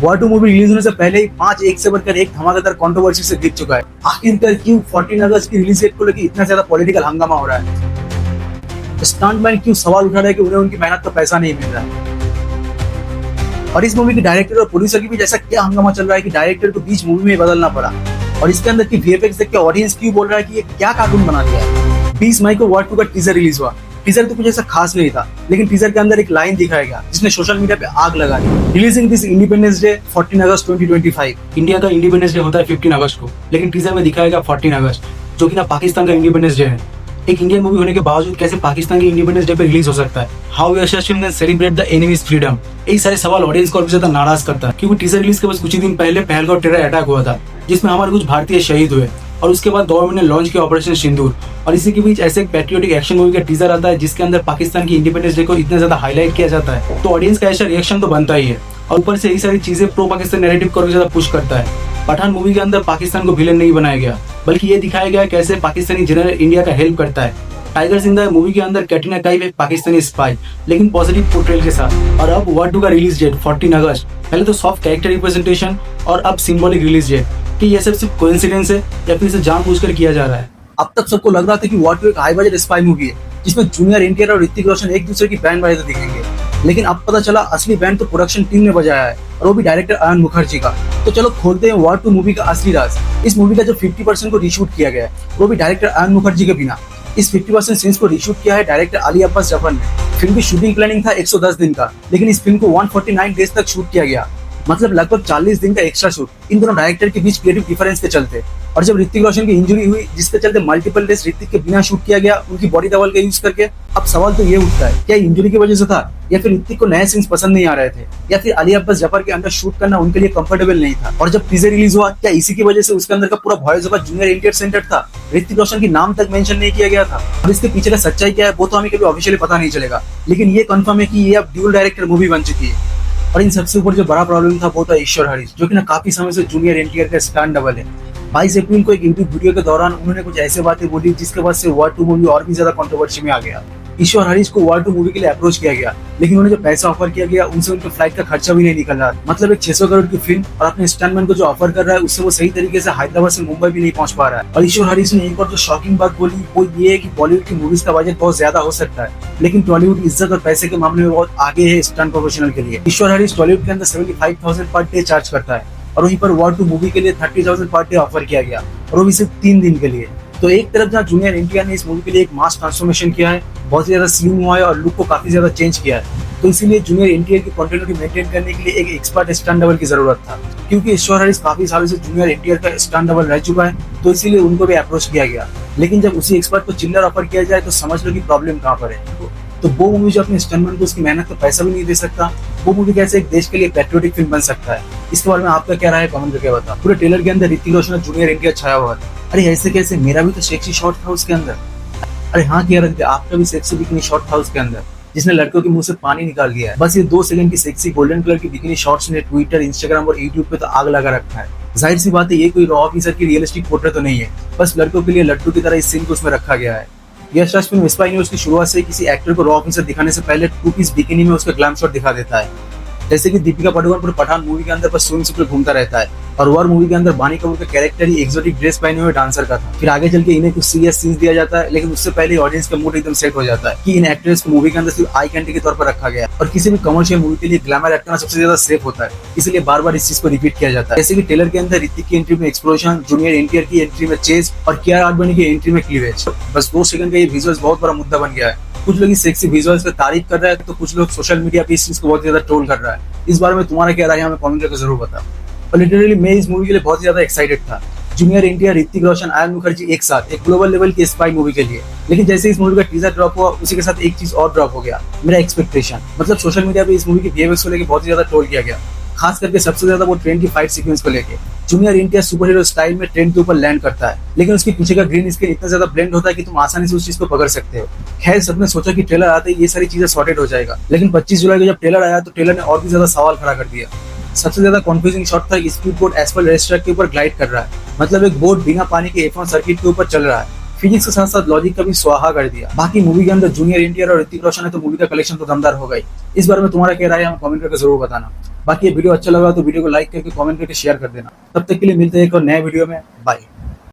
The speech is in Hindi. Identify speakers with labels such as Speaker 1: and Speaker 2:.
Speaker 1: वॉर 2 मूवी रिलीज होने से पहले ही 5 एक से बढ़कर एक धमाकेदार कंट्रोवर्सी से गिर चुका है। आखिरकार क्यों 14 अगस्त की रिलीज डेट को लेकर इतना ज्यादा पॉलिटिकल हंगामा हो रहा है? स्टंटमैन क्यों सवाल उठा रहा है कि उन्हें उनकी मेहनत का पैसा नहीं मिल रहा है? और इस मूवी के डायरेक्टर और प्रोड्यूसर की भी जैसा क्या हंगामा चल रहा है कि डायरेक्टर को बीच मूवी में बदलना पड़ा। और इसके अंदर की वीएफएक्स देख के ऑडियंस क्यों बोल रहा है कि ये क्या कार्टून बना दिया है। 20 मई को वॉर 2 का टीजर रिलीज हुआ। टीजर तो कुछ ऐसा खास नहीं था, लेकिन टीजर के अंदर एक लाइन दिखाया गया जिसने सोशल मीडिया पे आग लगा दी। रिलीजिंग दिस इंडिपेंडेंस डे 14 अगस्त 2025। इंडिया का इंडिपेंडेंस डे होता है 15 अगस्त को, लेकिन टीजर में दिखाया गया 14 अगस्त, जो कि ना पाकिस्तान का इंडिपेंडेंस डे है। एक इंडियन मूवी होने के बावजूद कैसे पाकिस्तान की इंडिपेंडेंस डे पे रिलीज हो सकता है? How Yash film can celebrate the enemies freedom? यही सारे सवाल ऑडियंस को और भी ज्यादा नाराज करता है, क्योंकि टीजर रिलीज के बस कुछ ही दिन पहले पहलगांव टेरर अटैक हुआ था, जिसमें हमारे कुछ भारतीय शहीद हुए। और उसके बाद गवर्नमेंट ने लॉन्च किया ऑपरेशन सिंदूर। और इसी के बीच ऐसे एक पैट्रियोटिक एक्शन मूवी का टीजर आता है जिसके अंदर पाकिस्तान की इंडिपेंडेंस डे को इतना ज्यादा हाईलाइट किया जाता है, तो ऑडियंस का ऐसा रिएक्शन तो बनता ही है। और ऊपर से यही सारी चीजें प्रो पाकिस्तान नैरेटिव को ज्यादा पुश करता है। पठान मूवी के अंदर पाकिस्तान को विलेन नहीं बनाया गया, बल्कि ये दिखाया गया कैसे पाकिस्तानी जनरल इंडिया का हेल्प करता है। टाइगर जिंदा मूवी के अंदर कैटरीना कैफ एक पाकिस्तानी स्पाई, लेकिन पॉजिटिव पोर्ट्रेल के साथ। और अब वॉर 2 का रिलीज डेट 14 अगस्त। पहले तो सॉफ्ट कैरेक्टर रिप्रेजेंटेशन और अब सिंबॉलिक रिलीज डेट। कि ये सब सिर्फ कोइंसिडेंस है या फिर इसे जानबूझकर किया जा रहा है? अब तक सबको लग रहा था कि वॉर 2 एक हाई बजट स्पाई मूवी है जिसमें जूनियर एनटीआर और ऋतिक रोशन एक दूसरे की बैंड बजाते दिखेंगे, लेकिन अब पता चला असली बैंड तो प्रोडक्शन टीम ने बजाया है, और वो भी डायरेक्टर आयन मुखर्जी का। तो चलो खोलते हैं वॉर 2 मूवी का असली राज। इस मूवी का जो 50% को रीशूट किया गया है, वो भी डायरेक्टर आयन मुखर्जी के बिना। इस 50% सीन्स को रीशूट किया है डायरेक्टर अली अब्बास जफर ने। फिल्म की शूटिंग प्लानिंग था 110 दिन का, लेकिन इस फिल्म को 149 डेज तक शूट किया गया, मतलब लगभग 40 दिन का एक्स्ट्रा शूट इन दोनों डायरेक्टर के बीच क्रिएटिव डिफरेंस के चलते। और जब ऋतिक रोशन की इंजरी हुई, जिसके चलते मल्टीपल डेज ऋतिक के बिना शूट किया गया उनकी बॉडी डबल का यूज करके, अब सवाल तो ये उठता है क्या इंजरी की वजह से था, या फिर ऋतिक को नए सीन्स पसंद नहीं आ रहे थे, या फिर अली अब्बास जफर के अंदर शूट करना उनके लिए कंफर्टेबल नहीं था। और जब टीजर रिलीज हुआ, क्या इसी की वजह से उसके अंदर का पूरा voice over junior NTR centre था? ऋतिक रोशन की नाम तक मेंशन नहीं किया गया था। और इसके पीछे का सच्चाई क्या है वो तो हमें कभी ऑफिशियली पता नहीं चलेगा, लेकिन ये कंफर्म है कि ये अब ड्यूल डायरेक्टर मूवी बन चुकी है। और इन सबसे ऊपर जो बड़ा प्रॉब्लम था वो था ईश्वर हरीश, जो कि ना काफी समय से जूनियर एनटीआर का स्टैंड डबल है। 22 अप्रैल को एक यूट्यूब वीडियो के दौरान उन्होंने कुछ ऐसे बातें बोली जिसके बाद से वॉर 2 मूवी और भी ज्यादा कंट्रोवर्सी में आ गया। ईश्वर हरीश को वॉर 2 मूवी के लिए अप्रोच किया गया, लेकिन उन्हें जो पैसा ऑफर किया गया उनसे उनके फ्लाइट का खर्चा भी नहीं निकल रहा। मतलब एक 600 करोड़ की फिल्म और अपने स्टंटमैन को जो ऑफर कर रहा है उससे वो सही तरीके से हैदराबाद से मुंबई भी नहीं पहुंच पा रहा है। और ईश्वर हरीश ने एक और जो शॉकिंग बात बोली वो ये है कि बॉलीवुड की मूवीज का बजट बहुत ज्यादा हो सकता है, लेकिन टॉलीवुड इज्जत और पैसे के मामले में बहुत आगे है स्टंट प्रोफेशनल के लिए। ईश्वर हरीश टॉलीवुड के अंदर 75,000 पर डे चार्ज करता है, और वहीं पर वॉर 2 मूवी के लिए 30,000 पर डे ऑफर किया गया, और वो भी सिर्फ 3 दिन के लिए। तो एक तरफ जहाँ जूनियर एनटीआर ने इस मूवी के लिए एक मास ट्रांसफॉर्मेशन किया है, बहुत ज्यादा स्लिम हुआ है और लुक को काफी ज्यादा चेंज किया है, तो इसीलिए जूनियर एनटीआर की कंटिन्यूटी मेंटेन करने के लिए एक एक्सपर्ट स्टंट डबल की जरूरत था। क्योंकि ईश्वर हरीश काफी सालों से जूनियर एनटीआर का स्टंट डबल रह चुका है, तो इसीलिए उनको भी अप्रोच किया गया। लेकिन जब उसी एक्सपर्ट को चिल्लर ऑफर किया जाए तो समझ लो कि प्रॉब्लम कहाँ पर है। तो वो मूवी जो अपने स्टंटमैन को उसकी मेहनत का पैसा भी नहीं दे सकता, वो मूवी कैसे एक देश के लिए पैट्रियोटिक फिल्म बन सकता है? इसके बारे में आपका क्या राय है कमेंट करके बताओ। पूरे ट्रेलर के अंदर ऋतिक रोशन और जूनियर एनटीआर छाया हुआ था। अरे ऐसे कैसे, मेरा भी तो सेक्सी शॉट था उसके अंदर। अरे हाँ कह रहे थे, आपका भी सेक्सी बिकिनी शॉट था उसके अंदर, जिसने लड़कों के मुंह से पानी निकाल दिया है। बस ये 2 सेकंड की सेक्सी गोल्डन कलर की बिकिनी शॉट्स ने ट्विटर, इंस्टाग्राम और यूट्यूब पे तो आग लगा रखा है। जाहिर सी बात है ये कोई रॉ ऑफिसर की रियलिस्टिक पोर्ट्रेट तो नहीं है, बस लड़कों के लिए लड्डू की तरह इस सीन को उसमें रखा गया है। Yash Raj film spy news की शुरुआत से किसी एक्टर को रॉ ऑफिसर दिखाने से पहले 2 पीस बिकिनी में उसका ग्लैम शॉट दिखा देता है। जैसे कि दीपिका पादुकोण पूरे पठान मूवी के अंदर बस स्विमिंग सूट में घूमता रहता है, और वॉर मूवी के अंदर बानी कपूर का कैरेक्टर ही एक्सोटिक ड्रेस पहने हुए डांसर का था। फिर आगे चल के इन्हें कुछ सीरियस सीन्स दिया जाता है, लेकिन उससे पहले ऑडियंस का मूड एकदम सेट हो जाता है कि इन एक्ट्रेस को मूवी के अंदर सिर्फ आई कैंडी के तौर पर रखा गया। और किसी भी कमर्शियल मूवी के लिए ग्लैमर एक्ट करना सबसे ज्यादा सेफ होता है, इसलिए बार बार इस चीज को रिपीट किया जाता है। जैसे कि ट्रेलर के अंदर ऋतिक की एंट्री में एक्सप्लोजन, जूनियर एनटीआर की एंट्री में चेज, और कियारा आडवाणी की एंट्री में क्लीवेज। बस 2 सेकंड का ये विजुअल्स बहुत बड़ा मुद्दा बन गया है। कुछ लोग इस सेक्सी विजुअल्स पे तारीफ कर रहे हैं, तो कुछ लोग सोशल मीडिया पे इस चीज को बहुत ज्यादा ट्रोल कर रहा है। इस बारे में तुम्हारा क्या राय है हमें कमेंट करके जरूर बताओ। और लिटरली मैं इस मूवी के लिए बहुत ज्यादा एक्साइटेड था। जूनियर एनटीआर, ऋतिक रोशन, आयन मुखर्जी एक साथ एक ग्लोबल लेवल की स्पाई मूवी के लिए। लेकिन जैसे इस मूवी का टीजर ड्रॉप हुआ, उसी के साथ एक चीज और ड्रॉप हो गया, मेरा एक्सपेक्टेशन। मतलब सोशल मीडिया पे इस मूवी की वीएफएक्स को लेकर बहुत ज्यादा ट्रोल किया गया, खास करके सबसे ज्यादा वो ट्रेन की फाइट सीक्वेंस को लेके। Junior NTR super hero style में ट्रेन के ऊपर लैंड करता है, लेकिन उसके पीछे का ग्रीन स्क्रीन इतना ज्यादा ब्लेंड होता है कि तुम आसानी से उस चीज को पकड़ सकते हो। खैर सबने सोचा कि ट्रेलर आते ही ये सारी चीजें सॉर्टेड हो जाएगा, लेकिन 25 जुलाई को जब ट्रेलर आया तो ट्रेलर ने और भी ज्यादा सवाल खड़ा कर दिया। सबसे ज्यादा कंफ्यूजिंग शॉट था speed boat asphalt race track के ऊपर ग्लाइड कर रहा है, मतलब एक बोट बिना पानी के F1 सर्किट के ऊपर चल रहा है। फिजिक्स के साथ साथ लॉजिक का भी स्वाहा कर दिया। बाकी मूवी के अंदर जूनियर एनटीआर और ऋतिक रोशन है तो मूवी का कलेक्शन तो दमदार हो गई। इस बारे में तुम्हारा क्या राय है हमें कमेंट करके जरूर बताना। बाकी ये वीडियो अच्छा लगा तो वीडियो को लाइक करके कमेंट करके शेयर कर देना। तब तक के लिए मिलते हैं एक और नए वीडियो में। बाय।